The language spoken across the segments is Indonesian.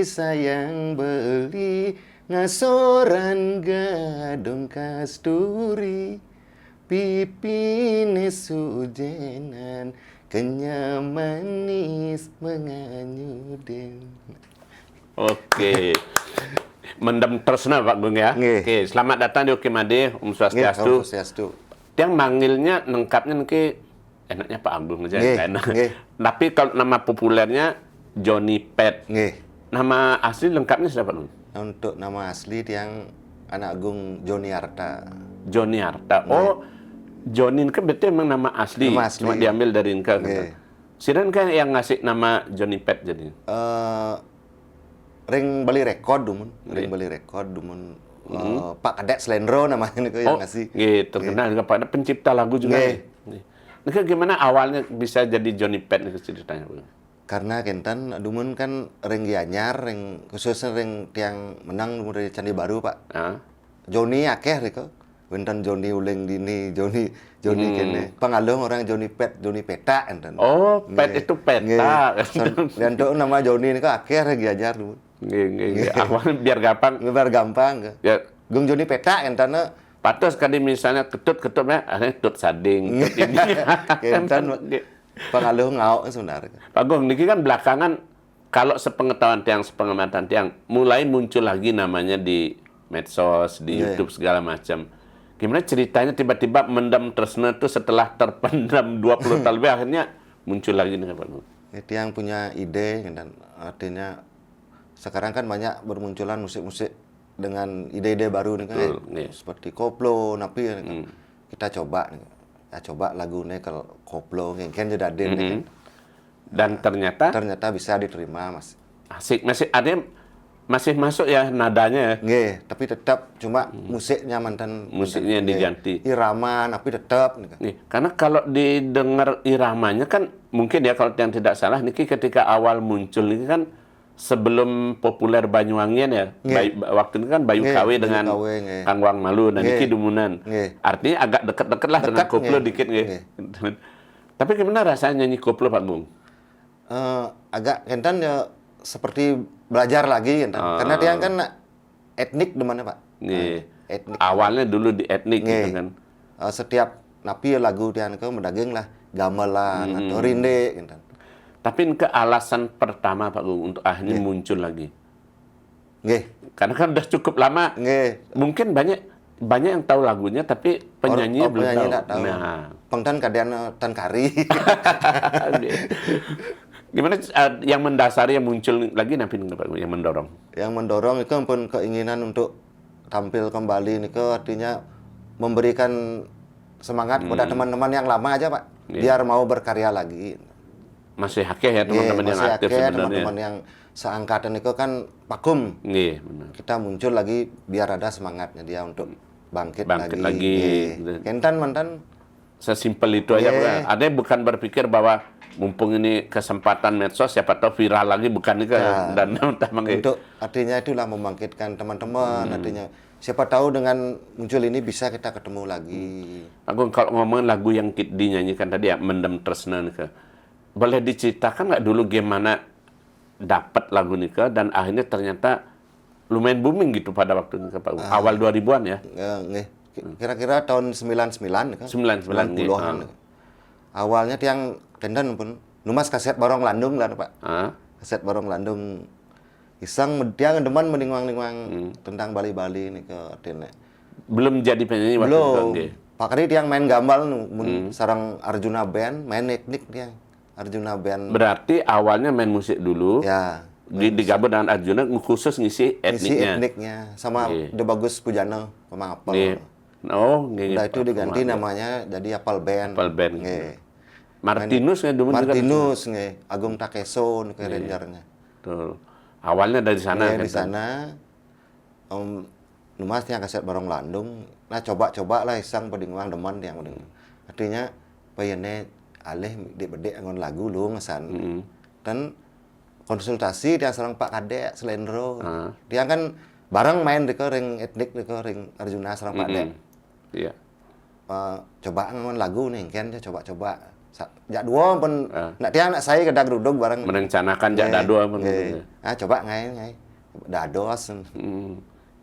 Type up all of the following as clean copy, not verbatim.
sayang beli ngasoran gadung kasturi pipine sujenan kenyam manis menganyudin. Oke. Mendem tresna Pak Gung ya. Nggih. Oke, selamat datang di Ukimade, Om Nggih, Swastiastu. Om Swastiastu. Yang manggilnya lengkapnya niki enaknya Pak Agung aja Nggih, enak. nggih. Tapi kalau nama populernya Johnny Pet. Nggih. Nama asli lengkapnya siapa Bang? Untuk nama asli tiang anak agung Joni Arta. Johnny Arta. Oh, Johnny kan berarti memang nama asli. Nama asli. Cuma diambil dari Inka. Nggih. Sidan kan yang ngasih nama Johnny Pet jadi. Ring beli rekod dumun, Pak Kadek Slendro namanya nih yang ngasih. Gitu, terkenal juga pada pencipta lagu juga. Nggih. Ini gimana awalnya bisa jadi Johnny Pet nih ceritanya Bang? Karena kentan dumun kan ring gianyar, ring khususnya ring tiang menang dumun dari Candi Baru Pak. Joni akeh riko. Wenten Joni uling dini, Joni kene. Pengalung orang Joni Pet, Joni Peta enten. Oh, Pet itu peta. Dan tuh nama Joni ini kok akeh ring gianyar dumun. Nggih. Awalnya biar gampang. Ya, Gung Joni Peta entana patos kali misalnya ketut-ketutnya, tut sading. kentan pengaluh ngau sebenarnya. Pak Gung, niki kan belakangan kalau sepengetahuan tiang, sepengamatan tiang, mulai muncul lagi namanya di medsos, di YouTube segala macam. Gimana ceritanya tiba-tiba mendam tresna itu setelah terpendam 20 tahun lebih akhirnya muncul lagi nih Pak Gung. Itu yang punya ide dan artinya sekarang kan banyak bermunculan musik-musik dengan ide-ide baru nih kan. Seperti koplo, napi kita coba nih. Ya coba lagu nih kalau koplo ngengken jadi ada nih kan. Dan ternyata bisa diterima Mas. Asik, masih ada masih masuk ya nadanya ya. Nggih, tapi tetap cuma musiknya mantan musiknya diganti. Irama tapi tetap nih kan. Nih, karena kalau didengar iramanya kan mungkin ya kalau yang tidak salah niki ketika awal muncul ini kan sebelum populer Banyuwangian ya. Waktu itu kan Bayu Kawe dengan Kang Wang Malu dan niki Dumunan. Artinya agak deket-deket lah dengan koplo dikit nggih. Tapi gimana rasanya nyanyi koplo Pak Gung? Agak kentan ya seperti belajar lagi kan. Karena dia kan etnik dimana Pak. Etnik. Awalnya dulu di etnik gitu kan. Setiap napi lagu dia ke mendaging lah gamelan atau rinde gitu. Tapi ke alasan pertama Pak Gung untuk akhirnya muncul lagi. Karena kan udah cukup lama. Mungkin banyak yang tahu lagunya tapi penyanyinya belum tahu. Nah, pengtan kadean tan kari. Gimana yang mendasari yang muncul lagi nanti Pak Gung yang mendorong? Yang mendorong itu pun keinginan untuk tampil kembali itu artinya memberikan semangat kepada teman-teman yang lama aja Pak, biar mau berkarya lagi. Masih akeh ya teman-teman yang aktif sebenarnya. Teman-teman yang seangkatan itu kan vakum. Benar. Kita muncul lagi biar ada semangatnya dia untuk bangkit lagi. Kentan mantan sesimpel itu aja. Ada yang bukan berpikir bahwa mumpung ini kesempatan medsos siapa tahu viral lagi, bukan itu dan untuk artinya itulah membangkitkan teman-teman. Artinya siapa tahu dengan muncul ini bisa kita ketemu lagi. Aku kalau ngomongin lagu yang dinyanyikan tadi ya Mendem Tresna nih, boleh diceritakan nggak dulu gimana dapat lagu nih dan akhirnya ternyata lumayan booming gitu pada waktu itu Pak. Awal 2000-an ya. Kira-kira tahun 99 kan. 90-an. Awalnya tiang kendan pun numas kaset Barong Landung lah Pak. Kaset Barong Landung iseng tiang deman meningwang-ningwang tentang Bali-Bali nih ke artinya. Belum jadi penyanyi waktu itu. Pak Kari tiang main gambal sarang Arjuna Band, main etnik tiang. Arjuna Band. Berarti awalnya main musik dulu. Ya. Digabung dengan Arjuna khusus ngisi etniknya. Ngisi etniknya sama De Bagus Pujana pemapel. Udah itu diganti namanya jadi Apal Band. Apal Band. Martinus nge Agung Takeso ke rangernya. Tuh. Awalnya dari sana di sana. Numas yang kaset Barong Landung. Nah coba-coba lah isang pedingwang deman yang artinya payane alih bedek ngon lagu lu ngesan. Dan konsultasi dia sareng Pak Kadek Slendro. Dia kan bareng main di ring etnik di ring Arjuna sareng Pak Kadek. Iya. Coba ngon lagu nih kan coba-coba Jak dua pun nak dia anak saya kedak geruduk bareng. Merencanakan jak dado pun. Coba ngai. Dado asen.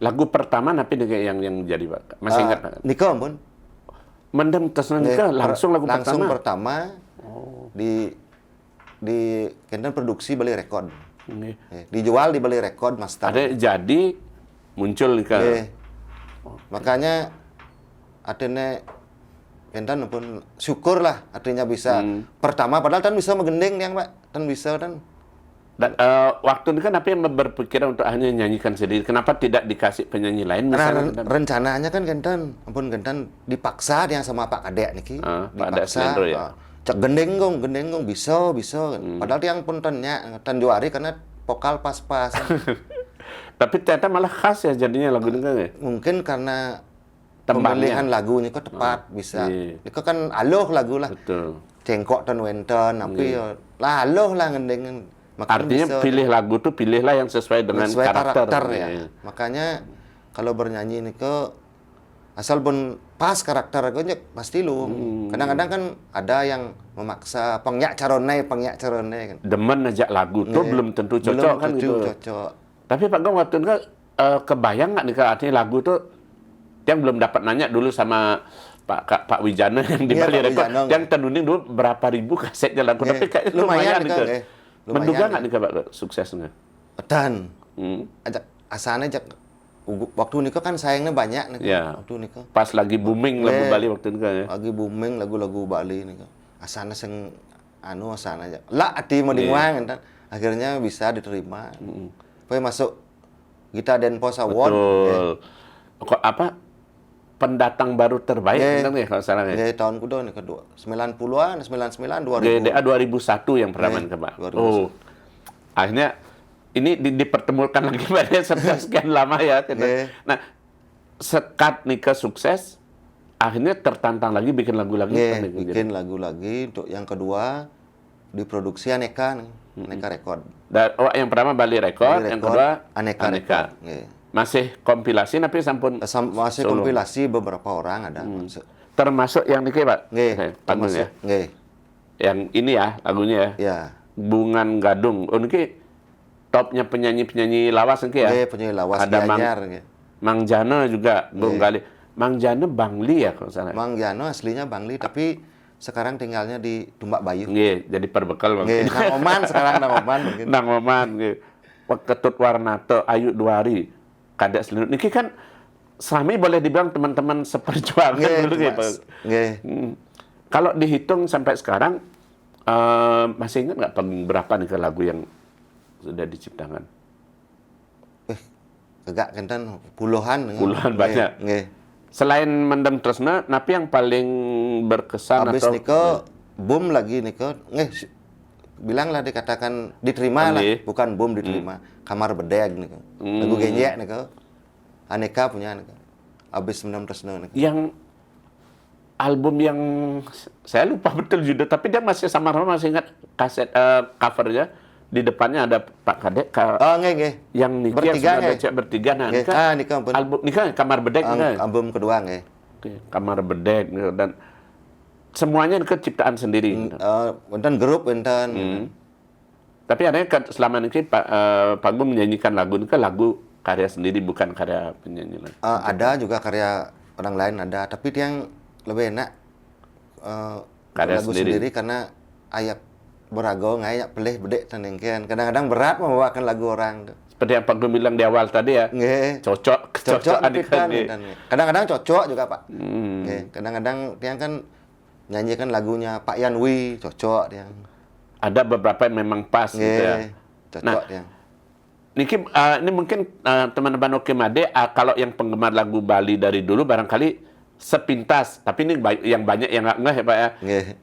Lagu pertama napi yang jadi Pak. Masih ingat? Nika pun. Mendem Tresna nika langsung lagu langsung pertama. Di Kenten produksi Bali Record. Dijual di Bali Record master. Ada jadi muncul nika. Makanya artinya Kenten pun syukur lah artinya bisa pertama padahal kan bisa menggending yang Pak. Kan bisa kan. Dan waktu itu kan apa yang berpikiran untuk hanya nyanyikan sendiri? Kenapa tidak dikasih penyanyi lain? Misalnya, rencananya kan Kenten dipaksa dia sama Pak Kadek niki. Dipaksa. Cek gendeng gong bisa. Padahal yang pun tan juari karena vokal pas-pas. Tapi ternyata malah khas ya jadinya lagu ini kan ya? Mungkin karena pemilihan lagunya kok tepat bisa. Itu kan aloh lagu lah. Betul. Cengkok tan wenten tapi lah aloh lah ngendeng. Artinya pilih lagu tuh pilihlah yang sesuai dengan karakter ya. Makanya kalau bernyanyi ini asal pun pas karakter aja pasti lu. Kadang-kadang kan ada yang memaksa pengyak carone kan. Demen aja lagu tuh belum tentu cocok belum kan gitu. Cocok. Tapi Pak Gong waktu itu kebayang nggak nih artinya lagu tuh yang belum dapat nanya dulu sama Pak Wijana yang di Bali Record, yang terunding dulu berapa ribu kasetnya lagu, tapi kayak lumayan gitu. Menduga nggak nih Pak suksesnya? Dan ajak asalnya ajak waktu nikah kan sayangnya banyak nih. Waktu nikah. Pas lagi booming lagu Bali waktu itu kan ya. Lagi booming lagu-lagu Bali nih. Asalnya sing asalnya aja. Lah ati mau dimuang kan. Akhirnya bisa diterima. Pokoke masuk Gita Denpos Award. Betul. Kok apa? Pendatang baru terbaik kan ya kalau salah ya. Tahun kedua nih kedua. 90-an, 99, 2000. GDA 2001 yang pertama kan Pak. Akhirnya ini dipertemukan lagi pada sekian lama ya. Nah, sekat nikah sukses, akhirnya tertantang lagi bikin lagu lagi. Bikin lagu lagi. Untuk yang kedua diproduksi Aneka Record. Yang pertama Bali Record, yang kedua Aneka. Masih kompilasi tapi sampun masih solo. Kompilasi beberapa orang ada. Termasuk yang niki Pak. Panggung ya. Yang ini ya lagunya ya. Bungan Gadung. Oh niki topnya penyanyi lawas niki ya. Penyanyi lawas ada Mang Jano juga Bung Gali. Mang Jano Bangli ya kalau salah. Mang Jano aslinya Bangli tapi sekarang tinggalnya di Tumbak Bayu. Jadi perbekal Bang. Nang Oman sekarang Nang Oman mungkin. Nang Oman Ketut Warnato, Ayu Duari. Kadek Selinut niki kan selama boleh dibilang teman-teman seperjuangan dulu gitu. Kalau dihitung sampai sekarang masih ingat nggak berapa nih lagu yang sudah diciptakan? Agak Kenten puluhan banyak. Selain Mendem Tresna, napi yang paling berkesan habis atau niko boom lagi niko bilanglah dikatakan diterima lah, bukan boom diterima. Kamar Bedeg nih, lagu Genjek nih, Aneka punya nih, abis Mendem Tresna nih. Yang album yang saya lupa betul judul, tapi dia masih sama-sama masih ingat kaset covernya di depannya ada Pak Kadek. Yang nikah bertiga, nah album nikah Kamar Bedeg album kedua Kamar Bedeg dan semuanya ke ciptaan sendiri. Enten grup enten. Tapi adanya selama ini Pak Gung menyanyikan lagu ini kan lagu karya sendiri bukan karya penyanyi lain. Ada juga karya orang lain ada, tapi yang lebih enak karya lagu sendiri karena ayak berago ngayak pelih bedek tenengkean. Kadang-kadang berat membawakan lagu orang. Seperti yang Pak Gung bilang di awal tadi ya. Cocok kadang-kadang cocok juga Pak. Kadang-kadang dia kan nyanyikan lagunya Pak Yanwi cocok dia. Ada beberapa yang memang pas gitu ya. Cocok dia. Niki ini mungkin teman-teman Okemade kalau yang penggemar lagu Bali dari dulu barangkali sepintas, tapi ini yang banyak yang nggak ngeh ya Pak ya.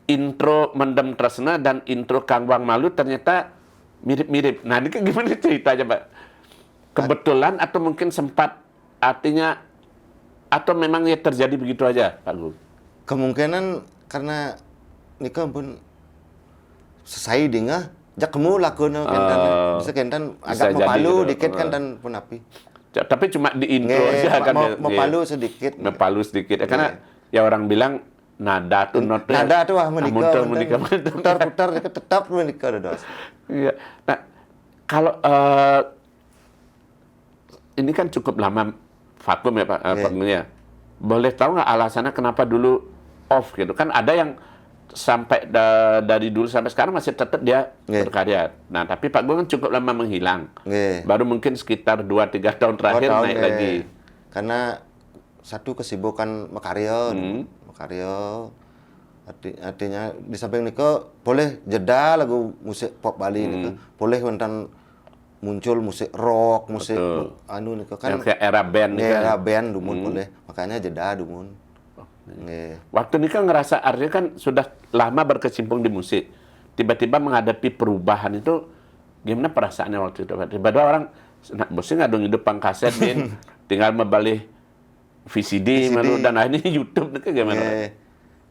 Intro Mendem Tresna dan intro Kang Wang Malu ternyata mirip-mirip. Nah ini gimana ceritanya Pak? Kebetulan atau mungkin sempat artinya atau memang ya terjadi begitu aja Pak Gung? Kemungkinan karena nikah pun selesai dengar jak kamu lakukan bisa Kenten agak mepalu dikit kan dan pun api. Tapi cuma di intro aja kan mepalu sedikit. Mepalu sedikit. Karena ya orang bilang nada tuh notnya. Nada tuh menikah. Putar-putar tetap menikah dos. Iya. Nah, kalau ini kan cukup lama vakum ya Pak, panggungnya. Boleh tahu nggak alasannya kenapa dulu off gitu? Kan ada yang sampai dari dulu sampai sekarang masih tetap dia berkarya. Nah, tapi Pak Gung kan cukup lama menghilang. Baru mungkin sekitar 2-3 tahun terakhir naik lagi. Karena satu kesibukan makarya, artinya di samping niko boleh jeda lagu musik pop Bali niko, boleh wonten muncul musik rock, musik anu niko kan yang kayak era band nih. Era band dumun boleh, makanya jeda dumun. Waktu ini kan ngerasa artinya kan sudah lama berkecimpung di musik, tiba-tiba menghadapi perubahan itu gimana perasaannya waktu itu? Tiba-tiba orang bosnya nggak dong hidup pangkaset bin, tinggal membalik VCD. Malu, dan akhirnya YouTube itu gimana?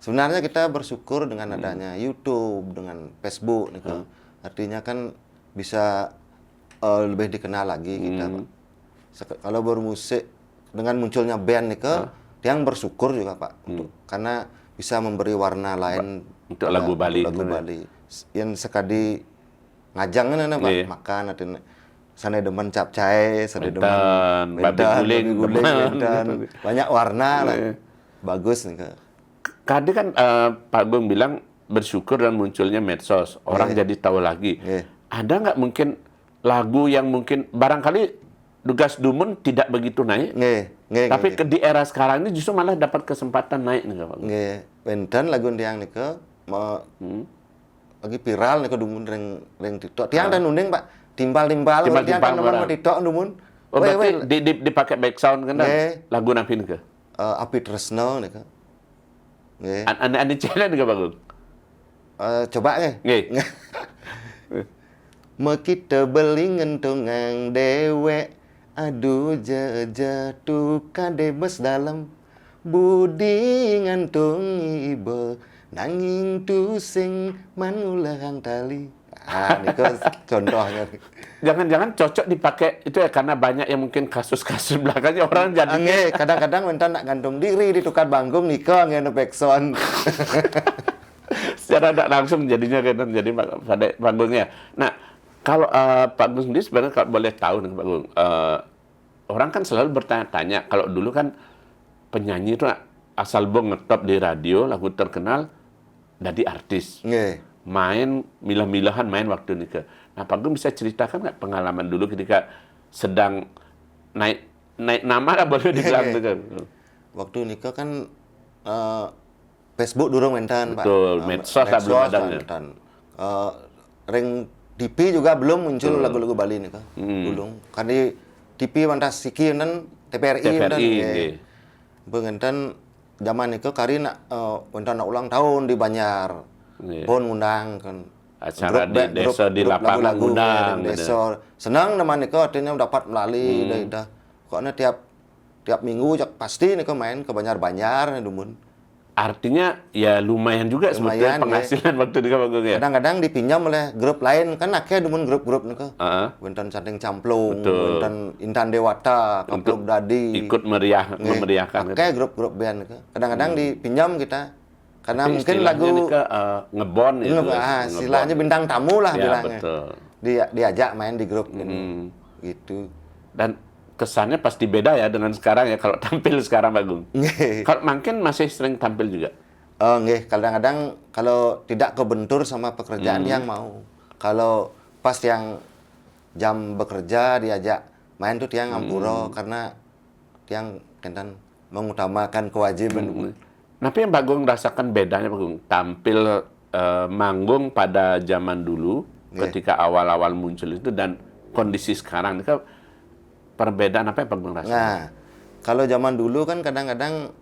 Sebenarnya kita bersyukur dengan adanya YouTube, dengan Facebook nih, artinya kan bisa lebih dikenal lagi kita. Kalau bermusik dengan munculnya band nih yang bersyukur juga Pak, karena bisa memberi warna lain untuk lagu Bali. Yang sekali ngajang kan Pak, makan ada sana demen capcay, sana demen babi guling, dan banyak warna lah. Bagus nih Kak. Tadi kan Pak Gung bilang bersyukur dan munculnya medsos, orang jadi tahu lagi. Ada nggak mungkin lagu yang mungkin barangkali Dugas Dumun tidak begitu naik, tapi di era sekarang ini justru malah dapat kesempatan naik nih Pak. Benten lagu tiang nih lagi viral nih Dumun ring TikTok. Tiang dan nunding Pak, timbal tiang kan nomor TikTok Dumun. Oh, berarti dipakai back sound kan? Lagu napi nih Api Tresno nih Ane channel nih Pak Gung. Coba nih. Mekita beli ngentungang dewek, aduh jatuh kadebes dalam budi ngantung ibe nanging tusing manulang tali. Ini contohnya. Jangan-jangan cocok dipakai itu ya karena banyak yang mungkin kasus-kasus belakangnya orang jadi. Kadang-kadang minta nak gantung diri ditukar banggung nikah ngene backsound. Secara tidak langsung jadinya kan jadi pada panggungnya. Nah, kalau Pak Gung sendiri sebenarnya kalau boleh tahu nih Pak Gung, orang kan selalu bertanya-tanya kalau dulu kan penyanyi itu asal bong ngetop di radio lagu terkenal jadi artis. Main milah-milahan main waktu nikah. Nah, Pak Gung bisa ceritakan nggak pengalaman dulu ketika sedang naik nama lah boleh dibilang kan? Waktu nikah kan Facebook durung mentan Pak. Betul, medsos belum ada. Ring TV juga belum muncul lagu-lagu Bali nih belum. Kan di TV mantas siki nan TVRI. Bengentan zaman itu kari nak bentan ulang tahun di Banjar. Pun ngundang kan acara di desa di lapangan ngundang desa. Senang teman itu artinya dapat melalui dah. Pokoknya tiap minggu pasti nih main ke Banjar dumun. Artinya ya lumayan juga sebetulnya penghasilan waktu di Pak Gung ya. Kadang-kadang dipinjam oleh grup lain kan akhirnya dumun grup-grup nih Bentan Canting Camplung, Bentan Intan Dewata, Kapluk Dadi. Ikut memeriahkan. Kayak grup-grup band nih Kadang-kadang dipinjam kita. Karena tapi mungkin lagu ngebon itu. Istilahnya bintang tamu lah ya, bilangnya. Betul. Diajak main di grup gitu. Dan kesannya pasti beda ya dengan sekarang ya kalau tampil sekarang Pak Gung. Kalau makin masih sering tampil juga. Kadang-kadang kalau tidak kebentur sama pekerjaan yang mau. Kalau pas yang jam bekerja diajak main tuh tiang ngampuro karena tiang kentan mengutamakan kewajiban. Tapi yang Pak Gung rasakan bedanya Pak Gung tampil manggung pada zaman dulu ketika awal-awal muncul itu dan kondisi sekarang itu perbedaan apa yang Pak Gung rasakan? Nah, kalau zaman dulu kan kadang-kadang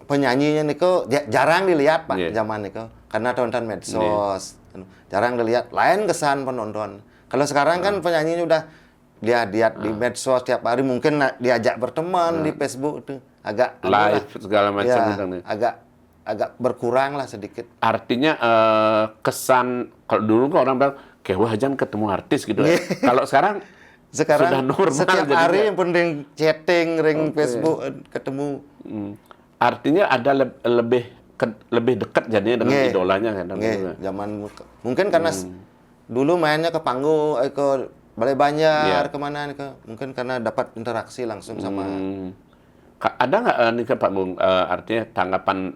penyanyinya niko jarang dilihat Pak zaman niko karena tonton medsos. Jarang dilihat, lain kesan penonton. Kalau sekarang kan penyanyinya udah dia lihat di medsos tiap hari mungkin diajak berteman di Facebook itu. Agak live segala macam agak berkurang lah sedikit. Artinya kesan kalau dulu kan orang bilang kayak wajan ketemu artis gitu. Kalau sekarang sudah normal. Setiap hari yang penting chatting, ring Facebook ketemu. Artinya ada lebih lebih dekat jadinya dengan idolanya kan. Zaman mungkin karena dulu mainnya ke Panggung, ke Balai Banjar, kemana nih ke, mungkin karena dapat interaksi langsung sama. Ada nggak nih ke Pak Gung, artinya tanggapan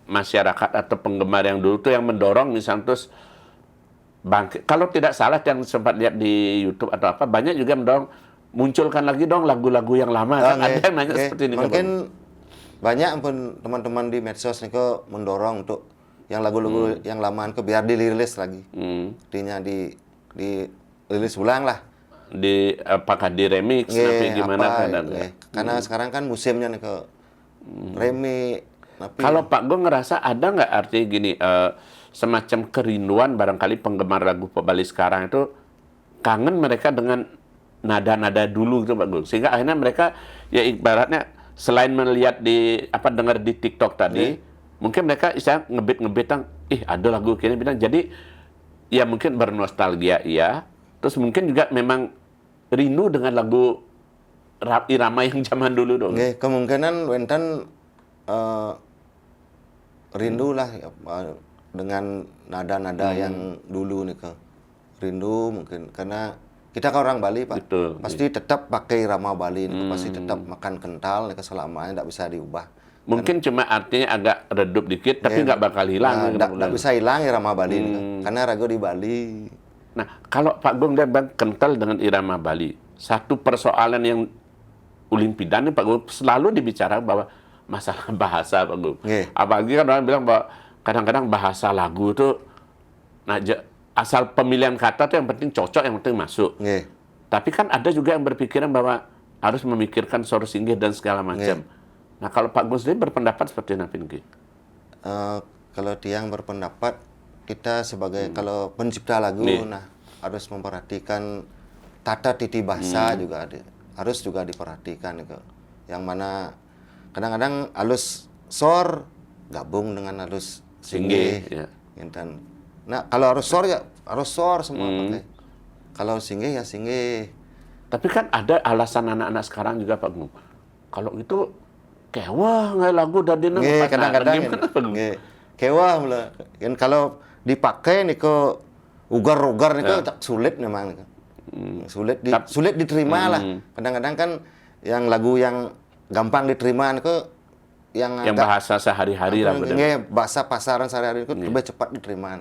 masyarakat atau penggemar yang dulu tuh yang mendorong misalnya terus bangkit. Kalau tidak salah yang sempat lihat di YouTube atau apa, banyak juga mendorong munculkan lagi dong lagu-lagu yang lama. Kan ada yang nanya seperti ini. Mungkin banyak pun teman-teman di medsos nih ke mendorong untuk yang lagu-lagu yang lama ke biar dirilis lagi. Artinya dirilis ulang lah. Apakah di remix tapi gimana kan? Karena sekarang kan musimnya nih ke remix. Kalau Pak Gung ngerasa ada nggak artinya gini, semacam kerinduan barangkali penggemar lagu Pak Bali sekarang itu kangen mereka dengan nada-nada dulu gitu Pak Gung, sehingga akhirnya mereka ya ibaratnya selain melihat dengar di TikTok tadi, mungkin mereka istilah ngebit-ngebitan, ada lagu kini bilang, jadi ya mungkin bernostalgia ya, terus mungkin juga memang rindu dengan lagu irama yang zaman dulu dong. Kemungkinan Wenten rindu lah dengan nada-nada yang dulu nih ke rindu mungkin karena kita kan orang Bali Pak. Betul, pasti tetap pakai irama Bali nih, pasti tetap makan kental nih selamanya tidak bisa diubah. Mungkin cuma artinya agak redup dikit tapi nggak bakal hilang. Nggak bisa hilang irama Bali nih, karena ragu di Bali. Nah kalau Pak Gung dia bang kental dengan irama Bali, satu persoalan yang ulin pidan nih Pak Gung selalu dibicarakan bahwa masalah bahasa Pak Gung. Apalagi kan orang bilang bahwa kadang-kadang bahasa lagu itu asal pemilihan kata tuh yang penting cocok, yang penting masuk. Tapi kan ada juga yang berpikiran bahwa harus memikirkan sor singgih dan segala macam. Nah kalau Pak Gung sendiri berpendapat seperti apa ini? Kalau dia yang berpendapat kita sebagai kalau pencipta lagu harus memperhatikan tata titi bahasa juga harus juga diperhatikan gitu. Yang mana kadang-kadang halus sor gabung dengan halus singgih. Nah kalau harus sor ya harus sor semua pakai. Kalau singgih ya singgih. Tapi kan ada alasan anak-anak sekarang juga Pak Gung. Kalau itu kewah nggak lagu dari kadang-kadang kewah mula. Kan kalau dipakai nih ke ugar-ugar nih ke sulit memang. Sulit diterima lah. Kadang-kadang kan yang lagu yang gampang diterima nih ke yang bahasa sehari-hari lah. Bahasa pasaran sehari-hari itu lebih cepat diterima.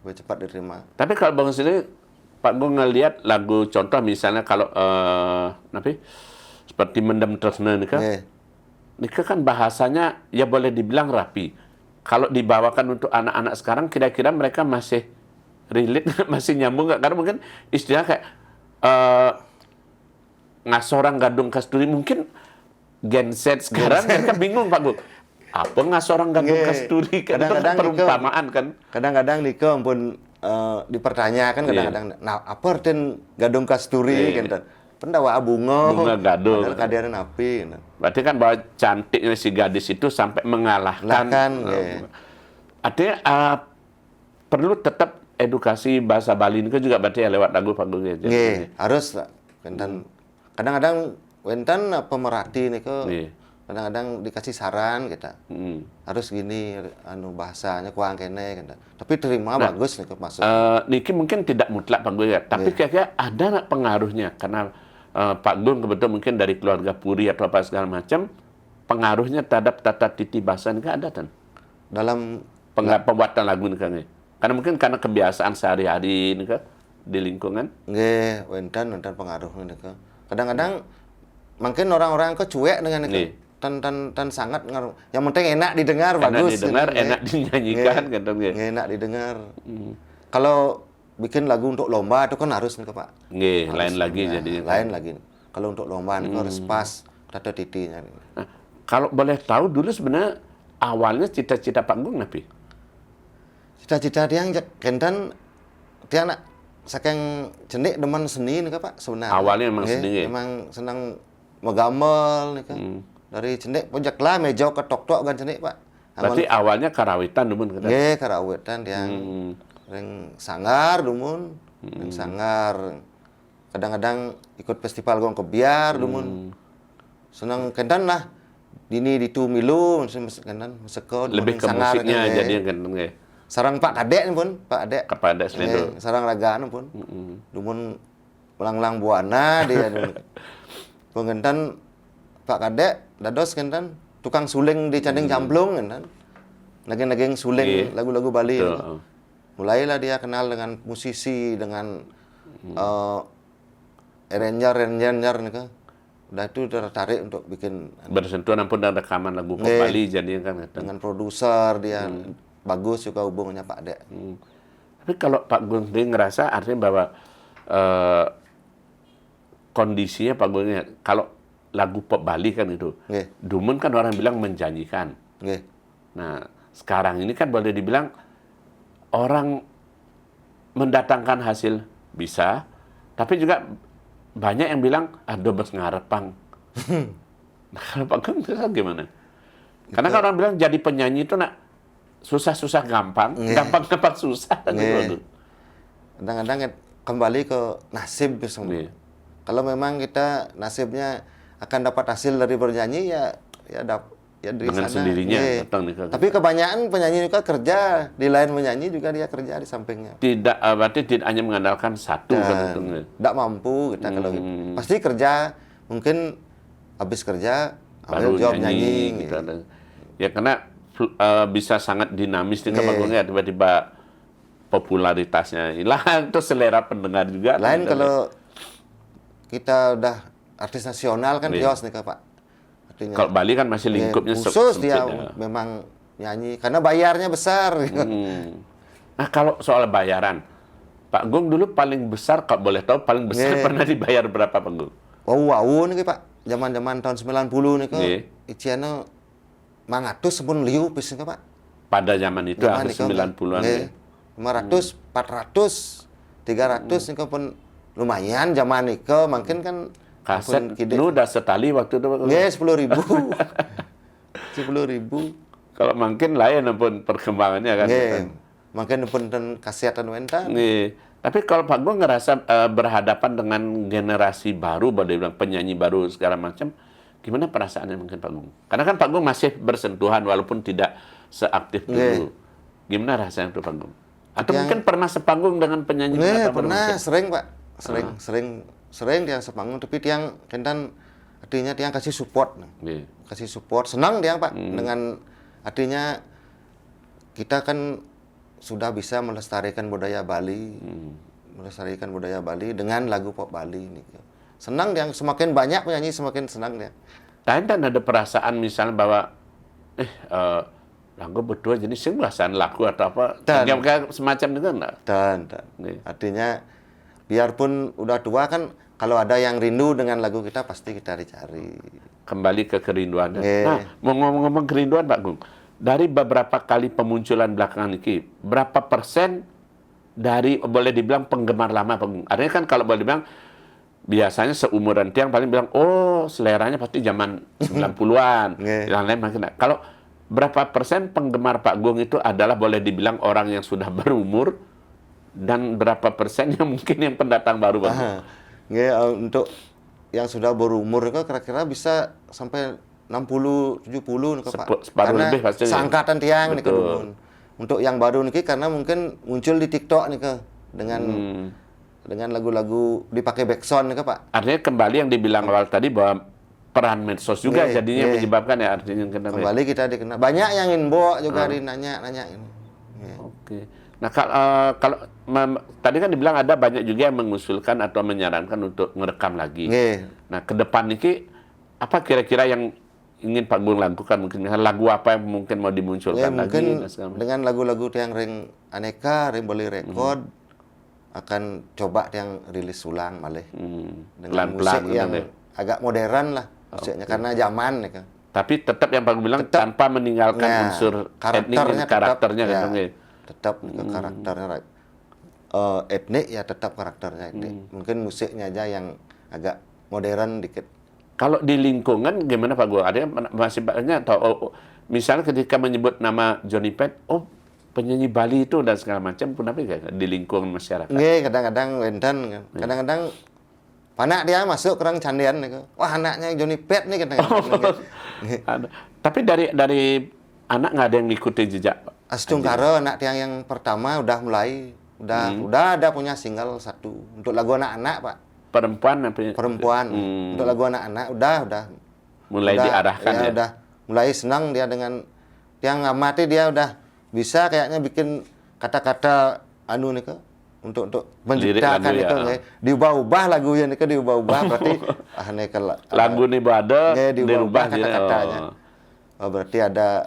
Lebih cepat diterima. Tapi kalau Bang sendiri, Pak Gung ngelihat lagu contoh misalnya kalau seperti Mendem Tresna nih kan bahasanya ya boleh dibilang rapi. Kalau dibawakan untuk anak-anak sekarang, kira-kira mereka masih relate, masih nyambung nggak? Karena mungkin istilah kayak ngasorang gadung kasturi mungkin Gen Z sekarang mereka bingung Pak Gung. Apa ngasorang gadung kasturi? Kadang-kadang perumpamaan kan. Kadang-kadang Niko pun dipertanyakan kadang-kadang. Nah, apa artian gadung kasturi kan? Pendawa bunga gadung. Padahal kadiran api. Berarti kan bahwa cantiknya si gadis itu sampai mengalahkan. Artinya perlu tetap edukasi bahasa Bali ini juga berarti ya lewat lagu Pak Gung ya. Harus lah. Kadang-kadang Wenten pemerhati nih kadang-kadang dikasih saran kita harus gini bahasanya kurang kene gitu. Tapi terima bagus nih masuk. Niki mungkin tidak mutlak Pak Gung ya, tapi kira-kira ada nggak pengaruhnya karena Pak Gung kebetulan mungkin dari keluarga Puri atau apa segala macam, pengaruhnya terhadap tata titi bahasa ini ada kan? Dalam pembuatan lagu ini kan? Karena mungkin karena kebiasaan sehari-hari ini kan di lingkungan. Wenten pengaruhnya nih. Kadang-kadang mungkin orang-orang kok cuek dengan itu. Tan sangat ngaruh. Yang penting enak didengar, bagus. Enak dinyanyikan gitu. Enak didengar. Kalau bikin lagu untuk lomba itu kan harus nih Pak. Lain lagi jadinya. Lain lagi. Kalau untuk lomba itu harus pas tata titinya. Nah, kalau boleh tahu dulu sebenarnya awalnya cita-cita Pak Gung napi? Cita-cita dia yang kenten dia anak saking jenik demen seni nih Pak sebenarnya. Awalnya memang seni. Memang senang megamel nih kan. Dari jenik pojok lah meja ke tok-tok kan jenik Pak. Berarti awalnya karawitan dumun kan? Karawitan yang ring sangar dumun. Ring sangar. Kadang-kadang ikut festival gong kebiar dumun. Senang kendan lah dini ditu milu kanan meseko Lebih ke musiknya jadi kan nggih. Sarang Pak Kadek pun, Pak Kadek. Kepada Sledo. Sarang ragaan pun. Dumun ulang-ulang buana dia pengentan Pak Kadek dados kentan tukang suling di Canding Camplung kentan. Naging suling lagu-lagu Bali. Mulailah dia kenal dengan musisi, dengan arranger nih kan. Udah itu tertarik untuk bikin bersentuhan pun dan rekaman lagu pop Bali jadi kan dengan produser dia bagus juga hubungannya Pak Dek. Tapi kalau Pak Gung dia ngerasa artinya bahwa kondisinya Pak Gung kalau lagu pop Bali kan itu, Dumun kan orang bilang menjanjikan. Nah sekarang ini kan boleh dibilang orang mendatangkan hasil bisa, tapi juga banyak yang bilang, aduh bos ngarepang. Nah, kalau Pak Gung gimana? Karena kan orang bilang jadi penyanyi itu nak susah-susah gampang, gampang susah. Kadang-kadang kembali ke nasib semua. Kalau memang kita nasibnya akan dapat hasil dari bernyanyi ya dari dengan sana. Sendirinya. Tapi kebanyakan penyanyi juga kerja di lain menyanyi juga dia kerja di sampingnya. Tidak, berarti tidak hanya mengandalkan satu. Tidak mampu kita kalau gitu. Pasti kerja, mungkin habis kerja ambil job nyanyi. Gitu. Ya karena bisa sangat dinamis nih Pak Gung ya, tiba-tiba popularitasnya hilang, terus selera pendengar juga. Lain kalau kita udah artis nasional kan kios nih Pak. Artinya, kalau Bali kan masih lingkupnya khusus dia memang nyanyi karena bayarnya besar. Nah kalau soal bayaran, Pak Gung dulu paling besar, kalau boleh tahu paling besar pernah dibayar berapa Pak Gung? Wow nih Pak, zaman-zaman tahun 90 nih iciana mangatus pun liu pis nih Pak. Pada zaman itu akhir 90-an. 500, 400, 300 nih pun lumayan zaman itu, mungkin kan kaset nu udah setali waktu itu. 10.000. 10.000. Kalau makin lain pun perkembangannya kan. Makin pun kasihatan wentan. Tapi kalau Pak Gung ngerasa berhadapan dengan generasi baru, boleh bilang penyanyi baru segala macam, gimana perasaannya mungkin Pak Gung? Karena kan Pak Gung masih bersentuhan walaupun tidak seaktif dulu. Gimana rasanya itu Pak Gung? Atau mungkin pernah sepanggung dengan penyanyi? Pernah, sering Pak. Sering dia sepanggung, tapi tiang kentan artinya tiang kasih support. Kasih support, senang dia Pak. Dengan artinya kita kan sudah bisa melestarikan budaya Bali. Melestarikan budaya Bali dengan lagu pop Bali ini. Senang dia, semakin banyak penyanyi semakin senang dia. Dan ada perasaan misalnya bahwa lagu berdua jadi sing perasaan lagu atau apa semacam itu enggak? Dan artinya biarpun udah tua kan kalau ada yang rindu dengan lagu kita pasti kita dicari. Kembali ke kerinduan. Nah, mau ngomong-ngomong kerinduan Pak Gung, dari beberapa kali pemunculan belakangan ini, berapa persen dari boleh dibilang penggemar lama Pak Gung? Artinya kan kalau boleh dibilang biasanya seumuran tiang paling bilang, oh seleranya pasti zaman 90-an. Yang lain makin. Kalau berapa persen penggemar Pak Gung itu adalah boleh dibilang orang yang sudah berumur, dan berapa persen yang mungkin yang pendatang baru Pak Gung? Untuk yang sudah berumur itu kira-kira bisa sampai 60, 70 nih Pak. Karena lebih pastinya. Seangkatan tiang nih untuk yang baru nih karena mungkin muncul di TikTok nih dengan lagu-lagu dipakai backsound nih Pak. Artinya kembali yang dibilang awal tadi bahwa peran medsos juga jadinya menyebabkan ya artinya kembali kita dikenal. Banyak yang inbox juga nanya ini. Oke. Nah kalau tadi kan dibilang ada banyak juga yang mengusulkan atau menyarankan untuk merekam lagi. Nah ke depan ini apa kira-kira yang ingin Pak Gung lakukan? Mungkin lagu apa yang mungkin mau dimunculkan lagi? Mungkin dengan lagu-lagu yang ring aneka, ring boleh rekod, akan coba yang rilis ulang malih dengan musik yang agak modern lah musiknya karena zaman nih kan. Tapi tetap yang Pak Gung bilang tanpa meninggalkan unsur karakternya kan. Tetap karakternya etnik ya tetap karakternya etnik. Mungkin musiknya aja yang agak modern dikit. Kalau di lingkungan gimana Pak Gung? Ada masih banyak atau misalnya ketika menyebut nama Johnny Pet, penyanyi Bali itu dan segala macam pun apa di lingkungan masyarakat? Kadang-kadang wenten kan. Kadang-kadang Panak dia masuk kerang candian nih. Wah anaknya Johnny Pet nih katanya. Tapi dari anak nggak ada yang ngikuti jejak Pak? Astungkara anak tiang yang pertama udah mulai udah ada punya single satu untuk lagu anak-anak Pak. Perempuan. Untuk lagu anak-anak udah mulai diarahkan ya. Udah mulai senang dia dengan yang amati dia udah bisa kayaknya bikin kata-kata anu nih ke untuk menciptakan itu diubah-ubah lagunya nih ke diubah-ubah berarti nih ke lagu nih ada diubah kata-katanya. Oh, berarti ada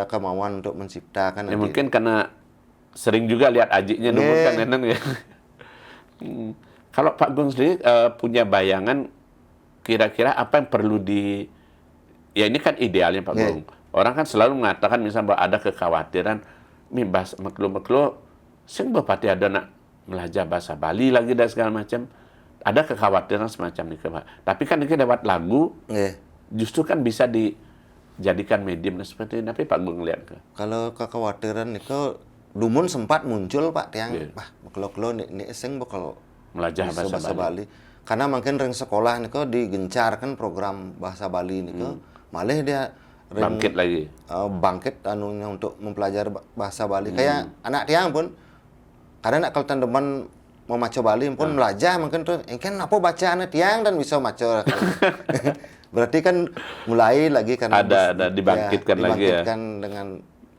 kemauan untuk menciptakan. Ya, mungkin karena sering juga lihat ajiknya nunggu kan ya. Kalau Pak Gung sendiri punya bayangan kira-kira apa yang perlu ya ini kan idealnya Pak Gung. Orang kan selalu mengatakan misalnya bahwa ada kekhawatiran bahasa makhluk sing bapati ada nak belajar bahasa Bali lagi dan segala macam. Ada kekhawatiran semacam itu Pak. Tapi kan ini lewat lagu justru kan bisa dijadikan medium seperti ini. Tapi Pak Gung lihat ke. Kalau kekhawatiran itu dumun sempat muncul Pak tiang kalau ini sing bakal belajar bahasa Bali. Karena mungkin ring sekolah nih kok digencarkan program bahasa Bali nih kok malah dia bangkit lagi. Bangkit anunya untuk mempelajari bahasa Bali. Kayak anak tiang pun karena nak kalau teman mau maca Bali pun belajar mungkin tuh kan apa bacaan tiang dan bisa maca. Berarti kan mulai lagi kan ada dibangkitkan lagi ya. Dibangkitkan dengan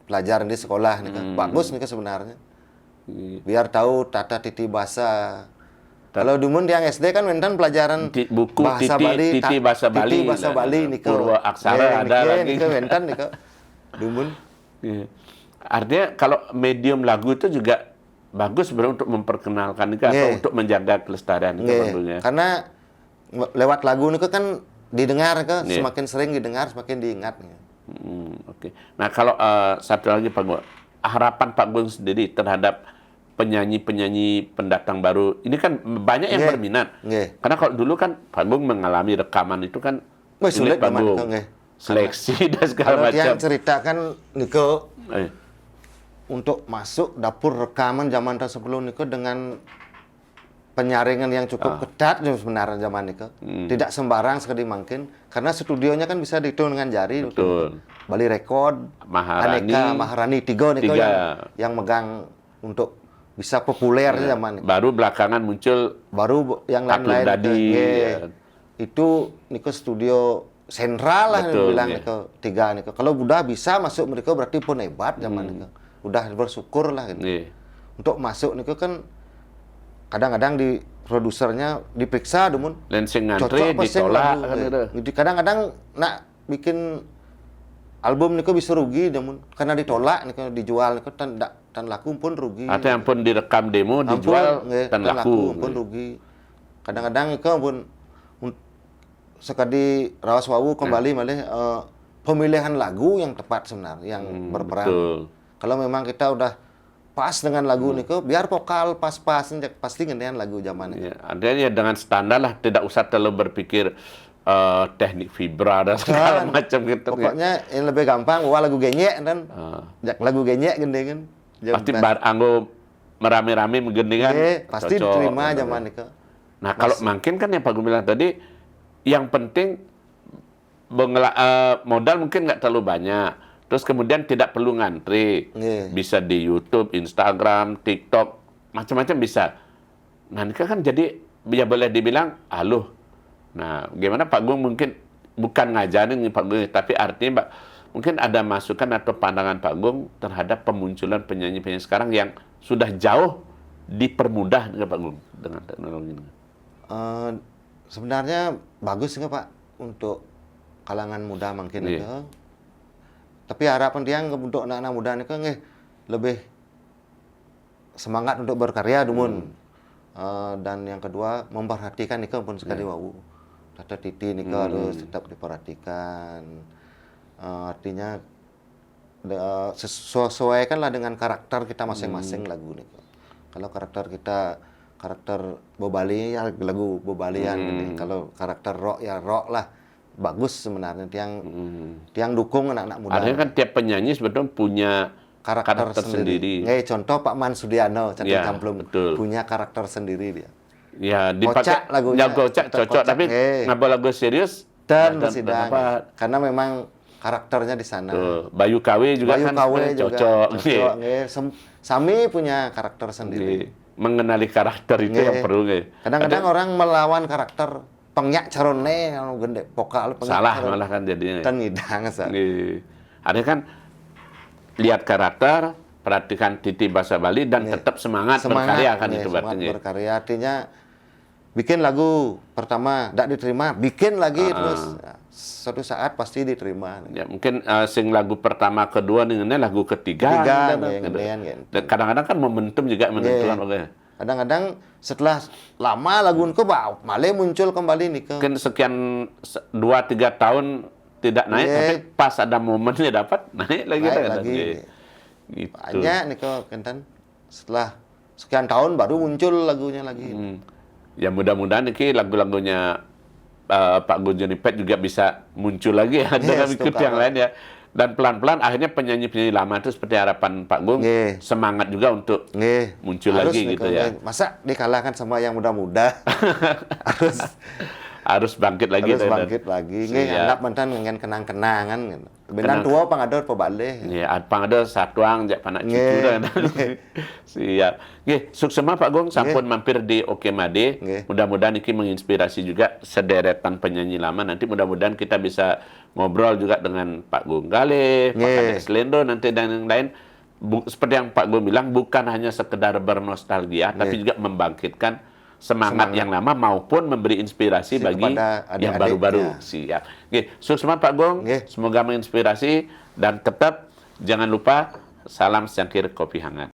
pelajaran di sekolah nih kan. Bagus nih sebenarnya. Biar tahu tata titi bahasa. Kalau dumun yang SD kan mentan pelajaran buku bahasa Bali, titi bahasa Bali, bahasa Bali nih Purwa Aksara ada lagi. Mentan nih dumun. Artinya kalau medium lagu itu juga bagus sebenarnya untuk memperkenalkan itu atau untuk menjaga kelestarian itu tentunya. Karena lewat lagu itu kan didengar ke semakin sering didengar semakin diingat. Oke. Nah kalau satu lagi Pak Gung, harapan Pak Gung sendiri terhadap penyanyi-penyanyi pendatang baru ini kan banyak yang berminat. Karena kalau dulu kan Pak Gung mengalami rekaman itu kan sulit Pak Gung. Seleksi dan segala macam. Yang ceritakan Niko untuk masuk dapur rekaman zaman sebelum Niko dengan penyaringan yang cukup ketat sebenarnya zaman Niko. Tidak sembarang sekali mungkin karena studionya kan bisa dihitung dengan jari. Betul. Bali Record, Aneka, Maharani, tiga Niko yang megang untuk bisa populer zaman itu. Baru belakangan muncul yang lain-lain itu Niko studio sentral lah bilang Niko tiga Niko. Kalau udah bisa masuk mereka berarti pun hebat zaman Niko. Udah bersyukur lah gitu. Untuk masuk Niko kan kadang-kadang di produsernya diperiksa dumun. Lensing ngantri ditolak kan gitu. Kadang-kadang nak bikin album Niko bisa rugi dumun karena ditolak Niko dijual Niko tan laku pun rugi. Atau yang pun direkam demo dijual tan laku pun rugi. Kadang-kadang itu pun sekali rawas wawu kembali malah pemilihan lagu yang tepat sebenarnya yang berperan. Betul. Kalau memang kita udah pas dengan lagu Niko, biar vokal pas-pas pasti gantian lagu zaman itu. Artinya dengan standar lah, tidak usah terlalu berpikir teknik vibra dan segala macam gitu. Pokoknya yang lebih gampang, wah lagu genyek dan lagu genyek gede kan. Pasti anggo merame-rame menggendingan. Pasti diterima zaman itu. Nah kalau mungkin kan yang Pak Gung bilang tadi, yang penting modal mungkin nggak terlalu banyak. Terus kemudian tidak perlu ngantri. Bisa di YouTube, Instagram, TikTok, macam-macam bisa. Nah ini kan jadi ya boleh dibilang aluh. Nah gimana Pak Gung mungkin bukan ngajarin nih Pak Gung, tapi artinya mungkin ada masukan atau pandangan Pak Gung terhadap pemunculan penyanyi-penyanyi sekarang yang sudah jauh dipermudah dengan Pak Gung dengan teknologi ini. Sebenarnya bagus nggak Pak untuk kalangan muda mungkin itu. Tapi harapan dia untuk anak-anak muda ini kan lebih semangat untuk berkarya dumun. Dan yang kedua memperhatikan nih pun sekali wau. Tata titi nih harus tetap diperhatikan. Artinya sesuaikanlah dengan karakter kita masing-masing lagu nih. Kalau karakter kita karakter Bobali ya lagu Bobalian gitu. Kalau karakter rock ya rock lah. Bagus sebenarnya tiang dukung anak-anak muda. Artinya kan tiap penyanyi sebetulnya punya karakter sendiri. Contoh Pak Man Sudiano, contoh Camplung punya karakter sendiri dia. Ya, dipakai Kocak lagunya. kocak cocok, tapi ngapa lagu serius dan bersidang. Karena memang karakternya di sana. Bayu KW juga Bayu kan KW juga cocok. nggih. Sami punya karakter sendiri. Mengenali karakter itu yang perlu nggih. Kadang-kadang orang melawan karakter pengyak carone anu gede vokal pengyak salah caron. malah kan jadinya. Dan ngidang sa. Ada kan lihat karakter, perhatikan titi bahasa Bali dan tetap semangat berkarya kan itu semangat berarti. Berkarya artinya bikin lagu pertama tidak diterima, bikin lagi terus suatu saat pasti diterima. Ya mungkin sing lagu pertama, kedua dengan lagu ketiga. Kadang-kadang kan momentum juga menentukan. Kadang-kadang setelah lama lagu itu malah muncul kembali nih ke. Mungkin sekian 2-3 tahun tidak naik, tapi pas ada momennya dapat naik lagi. Gitu. Banyak nih kok Kenten. Setelah sekian tahun baru muncul lagunya lagi. Ya mudah-mudahan nih lagu-lagunya Pak Gunjoni Pet juga bisa muncul lagi ya dengan ikut yang lain ya. Dan pelan-pelan akhirnya penyanyi-penyanyi lama itu seperti harapan Pak Gung semangat juga untuk muncul harus lagi gitu ya. Masa dikalahkan sama yang muda-muda? harus bangkit lagi. Harus bangkit lagi. Anggap mantan dengan kenang-kenangan. Benar tua pangador pebale. Iya, pangador satuang jak panak cucu dan. Siap. Nggih, sukses Pak Gung sampun mampir di Oke Made. Mudah-mudahan ini menginspirasi juga sederetan penyanyi lama. Nanti mudah-mudahan kita bisa ngobrol juga dengan Pak Gung Galih, Pak Kadek Slendo nanti dan yang lain. Seperti yang Pak Gung bilang, bukan hanya sekedar bernostalgia, tapi juga membangkitkan semangat yang lama maupun memberi inspirasi bagi yang baru-baru. Siap. Oke, sukses Pak Gung. Semoga menginspirasi dan tetap jangan lupa salam secangkir kopi hangat.